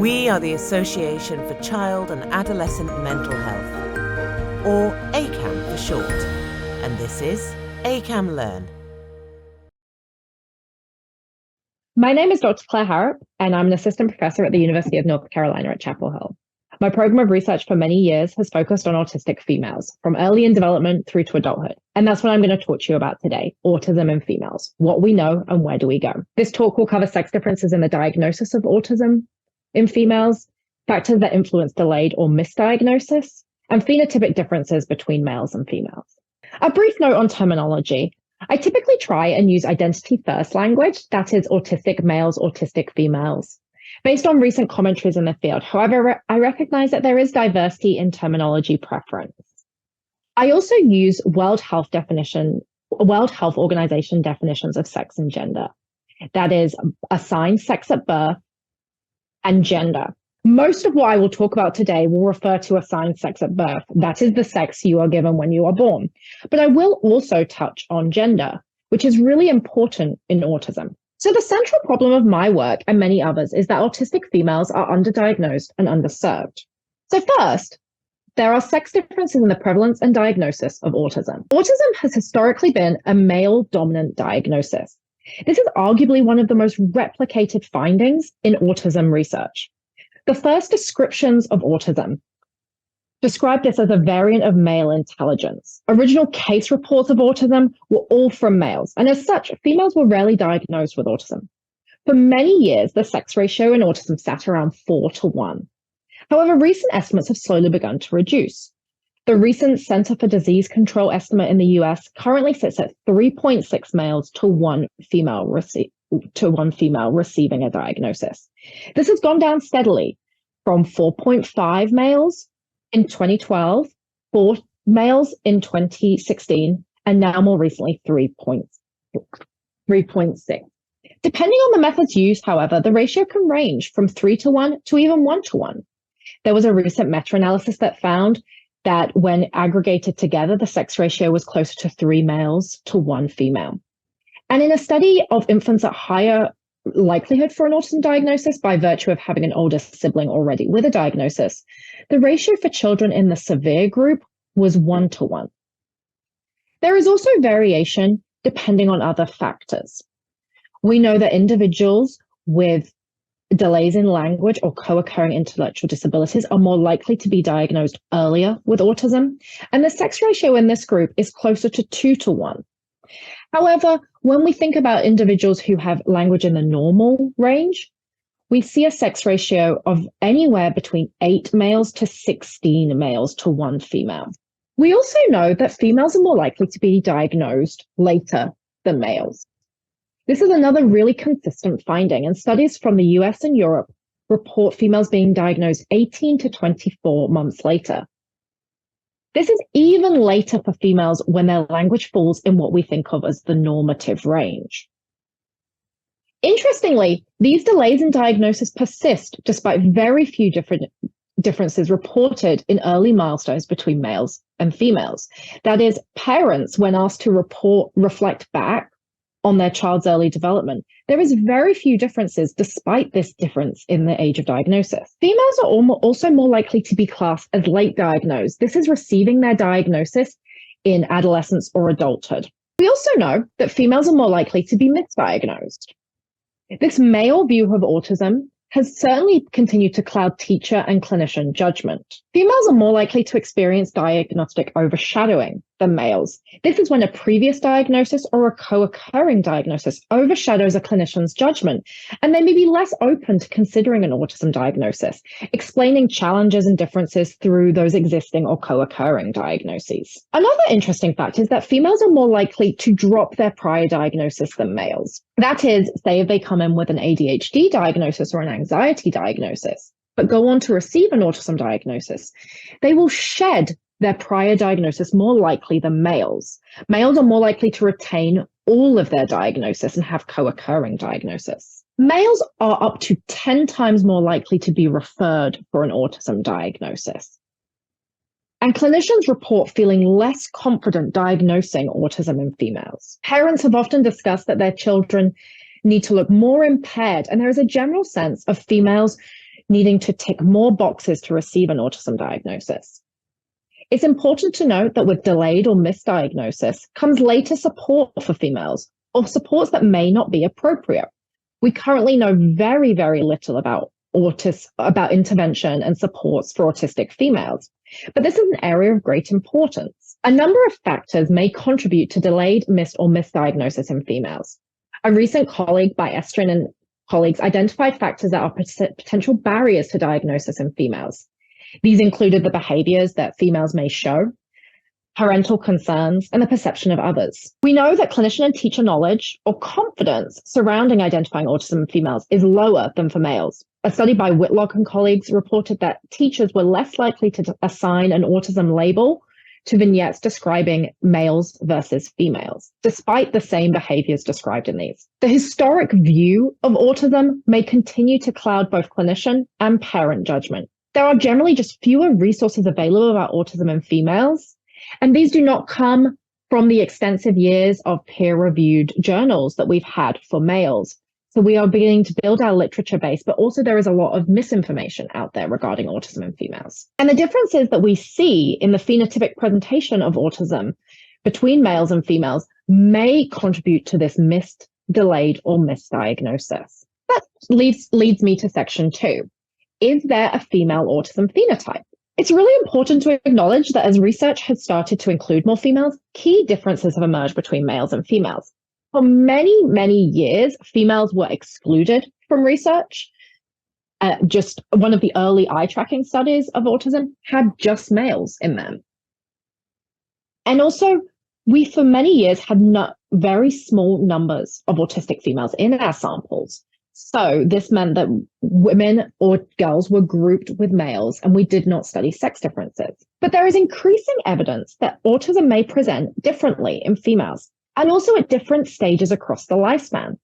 We are the Association for Child and Adolescent Mental Health, or ACAMH for short, and this is ACAMH Learn. My name is Dr. Clare Harrop, and I'm an assistant professor at the University of North Carolina at Chapel Hill. My program of research for many years has focused on autistic females, from early in development through to adulthood. And that's what I'm going to talk to you about today, autism in females, what we know and where do we go. This talk will cover sex differences in the diagnosis of autism in females, factors that influence delayed or misdiagnosis, and phenotypic differences between males and females. A brief note on terminology. I typically try and use identity-first language, that is autistic males, autistic females, based on recent commentaries in the field. However, I recognize that there is diversity in terminology preference. I also use World Health Organization definitions of sex and gender. That is assigned sex at birth and gender. Most of what I will talk about today will refer to assigned sex at birth. That is the sex you are given when you are born. But I will also touch on gender, which is really important in autism. So the central problem of my work and many others is that autistic females are underdiagnosed and underserved. So first, there are sex differences in the prevalence and diagnosis of autism. Autism has historically been a male-dominant diagnosis. This is arguably one of the most replicated findings in autism research. The first descriptions of autism described this as a variant of male intelligence. Original case reports of autism were all from males, and as such, females were rarely diagnosed with autism. For many years, the sex ratio in autism sat around 4:1. However, recent estimates have slowly begun to reduce. The recent Center for Disease Control estimate in the US currently sits at 3.6 males to one female receiving a diagnosis. This has gone down steadily from 4.5 males in 2012, 4 males in 2016, and now more recently 3.6. Depending on the methods used, however, the ratio can range from 3:1 to even 1:1. There was a recent meta-analysis that found that when aggregated together, the sex ratio was closer to 3 males to 1 female. And in a study of infants at higher likelihood for an autism diagnosis by virtue of having an older sibling already with a diagnosis, the ratio for children in the severe group was 1:1. There is also variation depending on other factors. We know that individuals with delays in language or co-occurring intellectual disabilities are more likely to be diagnosed earlier with autism, and the sex ratio in this group is closer to 2:1. However, when we think about individuals who have language in the normal range, we see a sex ratio of anywhere between 8 males to 16 males to 1 female. We also know that females are more likely to be diagnosed later than males. This is another really consistent finding, and studies from the US and Europe report females being diagnosed 18 to 24 months later. This is even later for females when their language falls in what we think of as the normative range. Interestingly, these delays in diagnosis persist despite very few differences reported in early milestones between males and females. That is, parents, when asked to reflect back on their child's early development, there is very few differences despite this difference in the age of diagnosis. Females are also more likely to be classed as late diagnosed. This is receiving their diagnosis in adolescence or adulthood. We also know that females are more likely to be misdiagnosed. This male view of autism has certainly continued to cloud teacher and clinician judgment. Females are more likely to experience diagnostic overshadowing than males. This is when a previous diagnosis or a co-occurring diagnosis overshadows a clinician's judgment, and they may be less open to considering an autism diagnosis, explaining challenges and differences through those existing or co-occurring diagnoses. Another interesting fact is that females are more likely to drop their prior diagnosis than males. That is, say if they come in with an ADHD diagnosis or an anxiety diagnosis, but go on to receive an autism diagnosis, they will shed their prior diagnosis more likely than males. Males are more likely to retain all of their diagnosis and have co-occurring diagnosis. Males are up to 10 times more likely to be referred for an autism diagnosis. And clinicians report feeling less confident diagnosing autism in females. Parents have often discussed that their children need to look more impaired, and there is a general sense of females needing to tick more boxes to receive an autism diagnosis. It's important to note that with delayed or misdiagnosis comes later support for females, or supports that may not be appropriate. We currently know very, very little about intervention and supports for autistic females, but this is an area of great importance. A number of factors may contribute to delayed, missed, or misdiagnosis in females. A recent colleague by Estrin and colleagues identified factors that are potential barriers to diagnosis in females. These included the behaviors that females may show, parental concerns, and the perception of others. We know that clinician and teacher knowledge or confidence surrounding identifying autism in females is lower than for males. A study by Whitlock and colleagues reported that teachers were less likely to assign an autism label to vignettes describing males versus females, despite the same behaviors described in these. The historic view of autism may continue to cloud both clinician and parent judgment. There are generally just fewer resources available about autism in females, and these do not come from the extensive years of peer-reviewed journals that we've had for males. So we are beginning to build our literature base, but also there is a lot of misinformation out there regarding autism in females. And the differences that we see in the phenotypic presentation of autism between males and females may contribute to this missed, delayed, or misdiagnosis. That leads me to section 2. Is there a female autism phenotype? It's really important to acknowledge that as research has started to include more females, key differences have emerged between males and females. For many, many years, females were excluded from research. Just one of the early eye tracking studies of autism had just males in them. And also, we for many years had very small numbers of autistic females in our samples. So this meant that women or girls were grouped with males, and we did not study sex differences. But there is increasing evidence that autism may present differently in females, and also at different stages across the lifespan.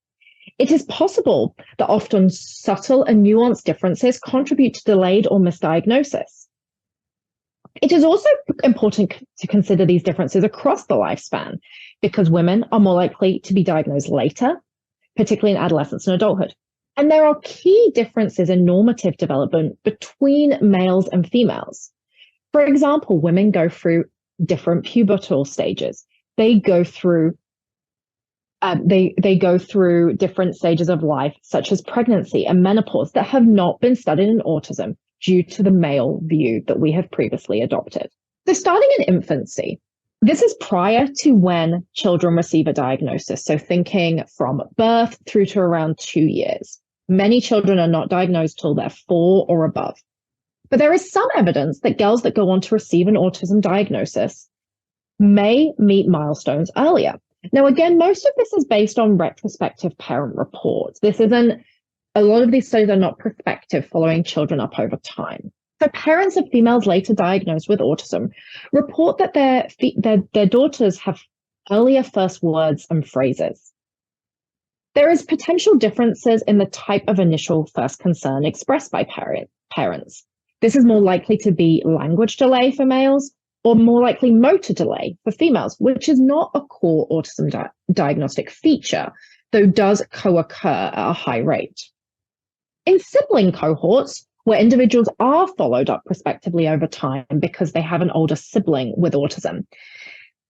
It is possible that often subtle and nuanced differences contribute to delayed or misdiagnosis. It is also important to consider these differences across the lifespan, because women are more likely to be diagnosed later, particularly in adolescence and adulthood. And there are key differences in normative development between males and females. For example, women go through different pubertal stages. They go through different stages of life, such as pregnancy and menopause, that have not been studied in autism due to the male view that we have previously adopted. So starting in infancy, this is prior to when children receive a diagnosis. So thinking from birth through to around 2 years. Many children are not diagnosed till they're 4 or above. But there is some evidence that girls that go on to receive an autism diagnosis may meet milestones earlier. Now, again, most of this is based on retrospective parent reports. A lot of these studies are not prospective, following children up over time. So parents of females later diagnosed with autism report that their daughters have earlier first words and phrases. There is potential differences in the type of initial first concern expressed by parents. This is more likely to be language delay for males, or more likely motor delay for females, which is not a core autism diagnostic feature, though does co-occur at a high rate. In sibling cohorts, where individuals are followed up prospectively over time because they have an older sibling with autism,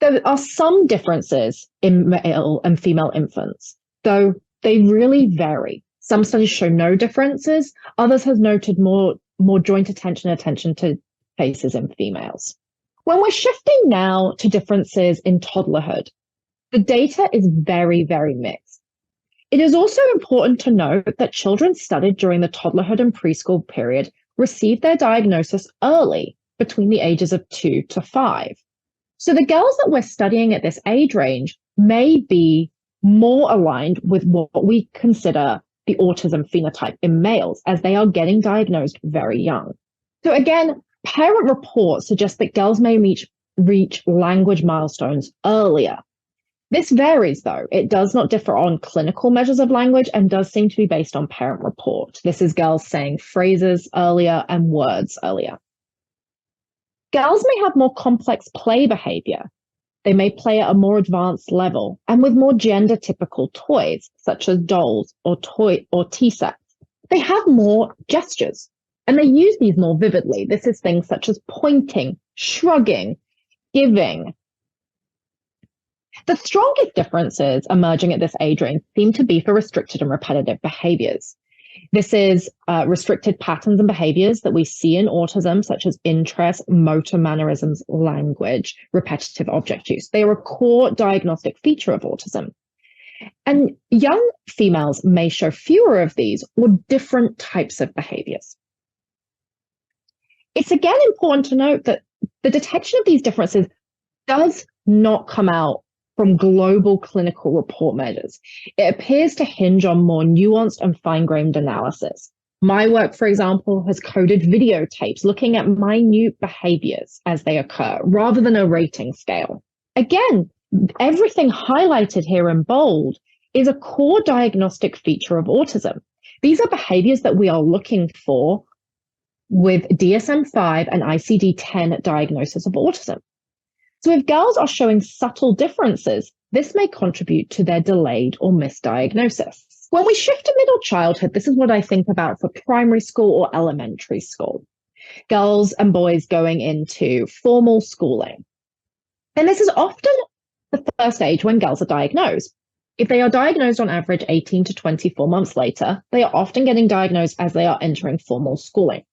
there are some differences in male and female infants, though they really vary. Some studies show no differences. Others have noted more joint attention to faces in females. When we're shifting now to differences in toddlerhood, the data is very, very mixed. It is also important to note that children studied during the toddlerhood and preschool period received their diagnosis early, between the ages of 2 to 5. So the girls that we're studying at this age range may be more aligned with what we consider the autism phenotype in males, as they are getting diagnosed very young. So again, parent reports suggest that girls may reach language milestones earlier. This varies, though. It does not differ on clinical measures of language and does seem to be based on parent report. This is girls saying phrases earlier and words earlier. Girls may have more complex play behavior. They may play at a more advanced level and with more gender-typical toys, such as dolls or tea sets. They have more gestures. And they use these more vividly. This is things such as pointing, shrugging, giving. The strongest differences emerging at this age range seem to be for restricted and repetitive behaviors. This is restricted patterns and behaviors that we see in autism, such as interest, motor mannerisms, language, repetitive object use. They are a core diagnostic feature of autism. And young females may show fewer of these or different types of behaviors. It's again important to note that the detection of these differences does not come out from global clinical report measures. It appears to hinge on more nuanced and fine-grained analysis. My work, for example, has coded videotapes looking at minute behaviors as they occur, rather than a rating scale. Again, everything highlighted here in bold is a core diagnostic feature of autism. These are behaviors that we are looking for with DSM-5 and ICD-10 diagnosis of autism. So if girls are showing subtle differences, this may contribute to their delayed or misdiagnosis. When we shift to middle childhood, this is what I think about for primary school or elementary school. Girls and boys going into formal schooling. And this is often the first age when girls are diagnosed. If they are diagnosed on average 18 to 24 months later, they are often getting diagnosed as they are entering formal schooling.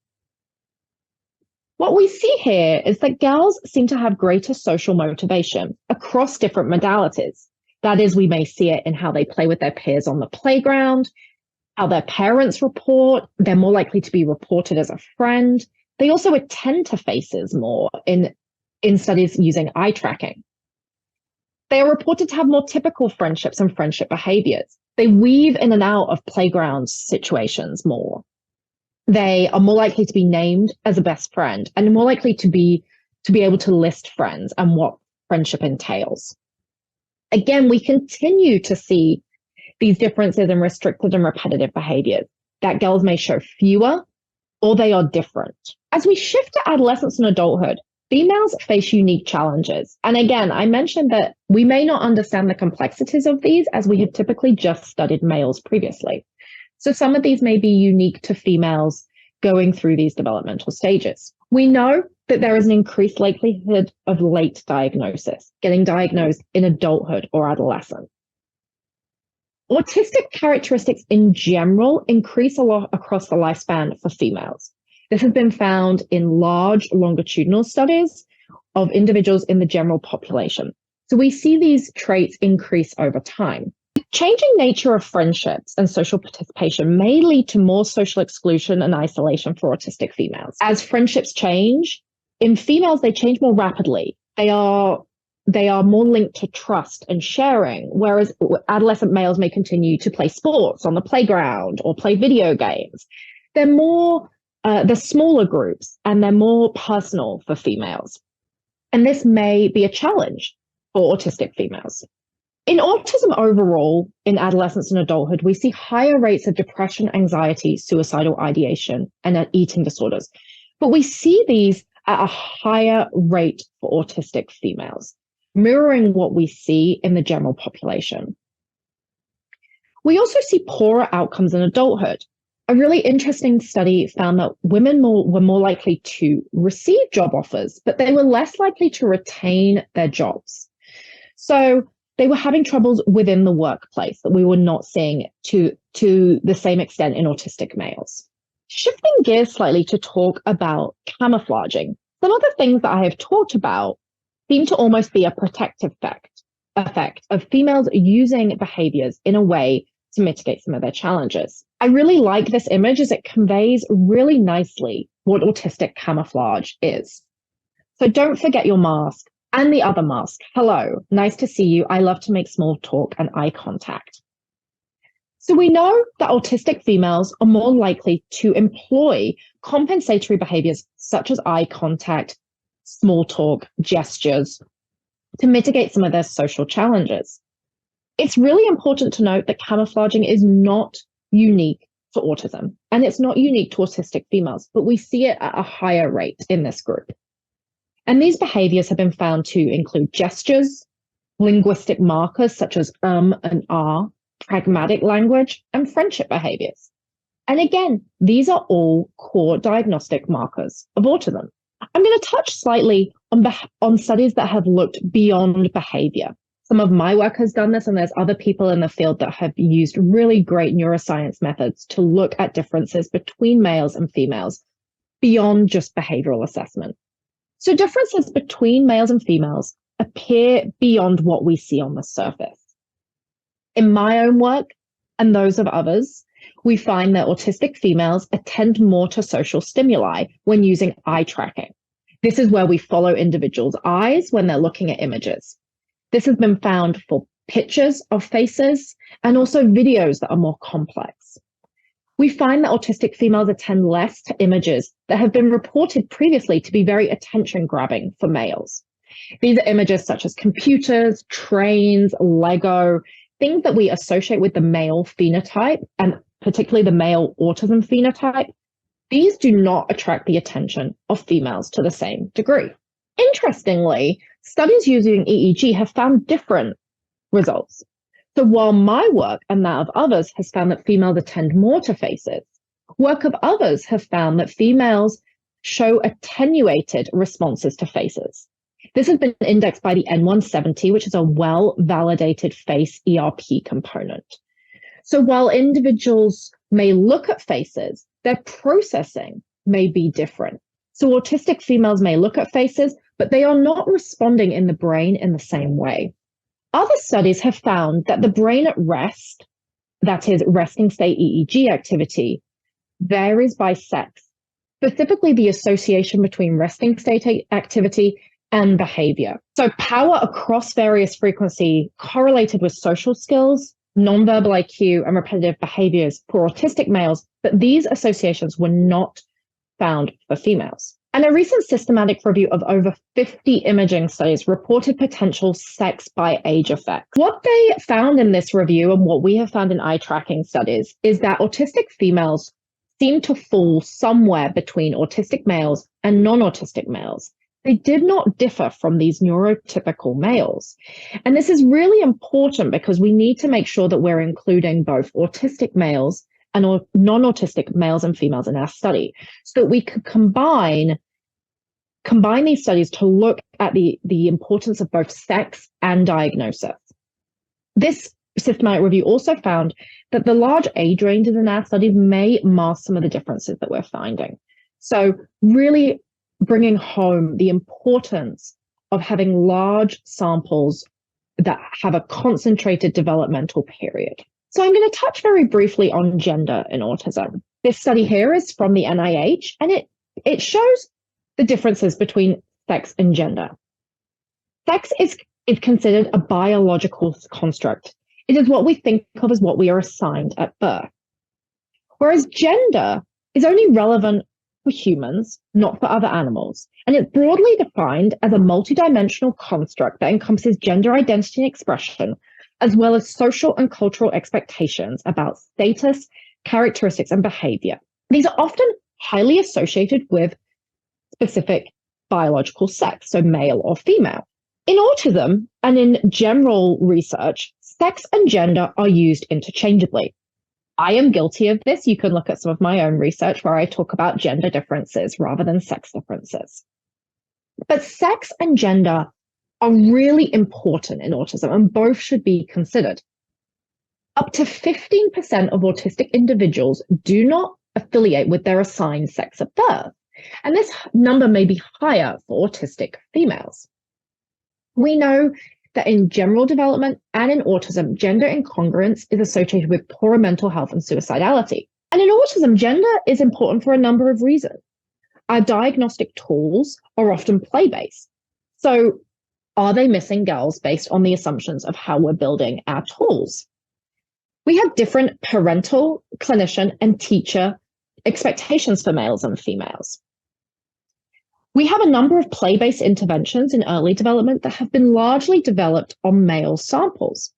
What we see here is that girls seem to have greater social motivation across different modalities. That is, we may see it in how they play with their peers on the playground, how their parents report. They're more likely to be reported as a friend. They also attend to faces more in studies using eye tracking. They are reported to have more typical friendships and friendship behaviors. They weave in and out of playground situations more. They are more likely to be named as a best friend and more likely to be able to list friends and what friendship entails. Again, we continue to see these differences in restricted and repetitive behaviors, that girls may show fewer or they are different. As we shift to adolescence and adulthood, females face unique challenges. And again, I mentioned that we may not understand the complexities of these as we have typically just studied males previously. So some of these may be unique to females going through these developmental stages. We know that there is an increased likelihood of late diagnosis, getting diagnosed in adulthood or adolescence. Autistic characteristics in general increase a lot across the lifespan for females. This has been found in large longitudinal studies of individuals in the general population. So we see these traits increase over time. Changing nature of friendships and social participation may lead to more social exclusion and isolation for autistic females. As friendships change, in females, they change more rapidly. They are more linked to trust and sharing, whereas adolescent males may continue to play sports on the playground or play video games. They're smaller groups and they're more personal for females. And this may be a challenge for autistic females. In autism overall, in adolescence and adulthood, we see higher rates of depression, anxiety, suicidal ideation, and eating disorders. But we see these at a higher rate for autistic females, mirroring what we see in the general population. We also see poorer outcomes in adulthood. A really interesting study found that women were more likely to receive job offers, but they were less likely to retain their jobs. So they were having troubles within the workplace that we were not seeing to the same extent in autistic males. Shifting gears slightly to talk about camouflaging, some of the things that I have talked about seem to almost be a protective effect of females using behaviors in a way to mitigate some of their challenges. I really like this image as it conveys really nicely what autistic camouflage is. So don't forget your mask. And the other mask. Hello, nice to see you. I love to make small talk and eye contact. So we know that autistic females are more likely to employ compensatory behaviors such as eye contact, small talk, gestures to mitigate some of their social challenges. It's really important to note that camouflaging is not unique to autism, and it's not unique to autistic females, but we see it at a higher rate in this group. And these behaviors have been found to include gestures, linguistic markers such as and ah, pragmatic language, and friendship behaviors. And again, these are all core diagnostic markers of autism. I'm going to touch slightly on studies that have looked beyond behavior. Some of my work has done this, and there's other people in the field that have used really great neuroscience methods to look at differences between males and females beyond just behavioral assessment. So differences between males and females appear beyond what we see on the surface. In my own work and those of others, we find that autistic females attend more to social stimuli when using eye tracking. This is where we follow individuals' eyes when they're looking at images. This has been found for pictures of faces and also videos that are more complex. We find that autistic females attend less to images that have been reported previously to be very attention-grabbing for males. These are images such as computers, trains, Lego, things that we associate with the male phenotype, and particularly the male autism phenotype. These do not attract the attention of females to the same degree. Interestingly, studies using EEG have found different results. So while my work and that of others has found that females attend more to faces, work of others have found that females show attenuated responses to faces. This has been indexed by the N170, which is a well-validated face ERP component. So while individuals may look at faces, their processing may be different. So autistic females may look at faces, but they are not responding in the brain in the same way. Other studies have found that the brain at rest, that is resting state EEG activity, varies by sex, specifically the association between resting state activity and behavior. So power across various frequency correlated with social skills, nonverbal IQ, and repetitive behaviors for autistic males, but these associations were not found for females. And a recent systematic review of over 50 imaging studies reported potential sex by age effects. What they found in this review, and what we have found in eye tracking studies, is that autistic females seem to fall somewhere between autistic males and non-autistic males. They did not differ from these neurotypical males. And this is really important because we need to make sure that we're including both autistic males and non-autistic males and females in our study, so that we could combine these studies to look at the importance of both sex and diagnosis. This systematic review also found that the large age ranges in our studies may mask some of the differences that we're finding. So really bringing home the importance of having large samples that have a concentrated developmental period. So I'm going to touch very briefly on gender in autism. This study here is from the NIH, and it shows the differences between sex and gender. Sex is considered a biological construct. It is what we think of as what we are assigned at birth. Whereas gender is only relevant for humans, not for other animals. And it's broadly defined as a multidimensional construct that encompasses gender identity and expression, as well as social and cultural expectations about status, characteristics, and behavior. These are often highly associated with specific biological sex, so male or female. In autism and in general research, sex and gender are used interchangeably. I am guilty of this. You can look at some of my own research where I talk about gender differences rather than sex differences. But sex and gender are really important in autism, and both should be considered. Up to 15% of autistic individuals do not affiliate with their assigned sex at birth, and this number may be higher for autistic females. We know that in general development and in autism, gender incongruence is associated with poorer mental health and suicidality. And in autism, gender is important for a number of reasons. Our diagnostic tools are often play-based. So are they missing girls based on the assumptions of how we're building our tools? We have different parental, clinician, and teacher expectations for males and females. We have a number of play-based interventions in early development that have been largely developed on male samples.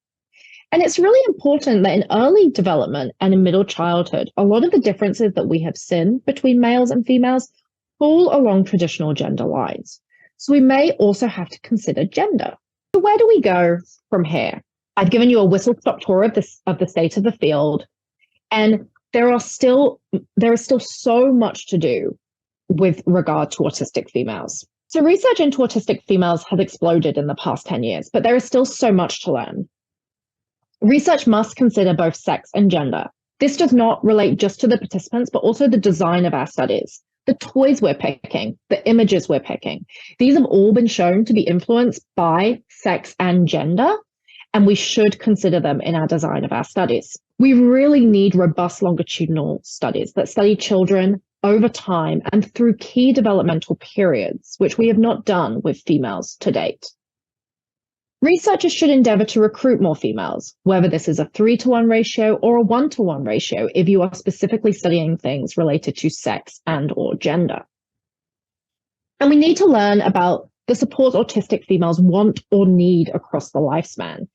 And it's really important that in early development and in middle childhood, a lot of the differences that we have seen between males and females fall along traditional gender lines. So we may also have to consider gender. So where do we go from here? I've given you a whistle-stop tour of the state of the field. And there is still so much to do with regard to autistic females. So research into autistic females has exploded in the past 10 years, but there is still so much to learn. Research must consider both sex and gender. This does not relate just to the participants, but also the design of our studies, the toys we're picking, the images we're picking. These have all been shown to be influenced by sex and gender, and we should consider them in our design of our studies. We really need robust longitudinal studies that study children over time and through key developmental periods, which we have not done with females to date. Researchers should endeavour to recruit more females, whether this is a 3-to-1 ratio or a 1-to-1 ratio if you are specifically studying things related to sex and or gender. And we need to learn about the supports autistic females want or need across the lifespan.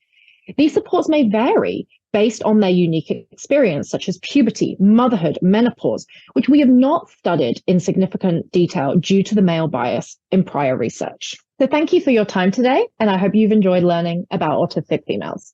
These supports may vary based on their unique experience, such as puberty, motherhood, menopause, which we have not studied in significant detail due to the male bias in prior research. So thank you for your time today, and I hope you've enjoyed learning about autistic females.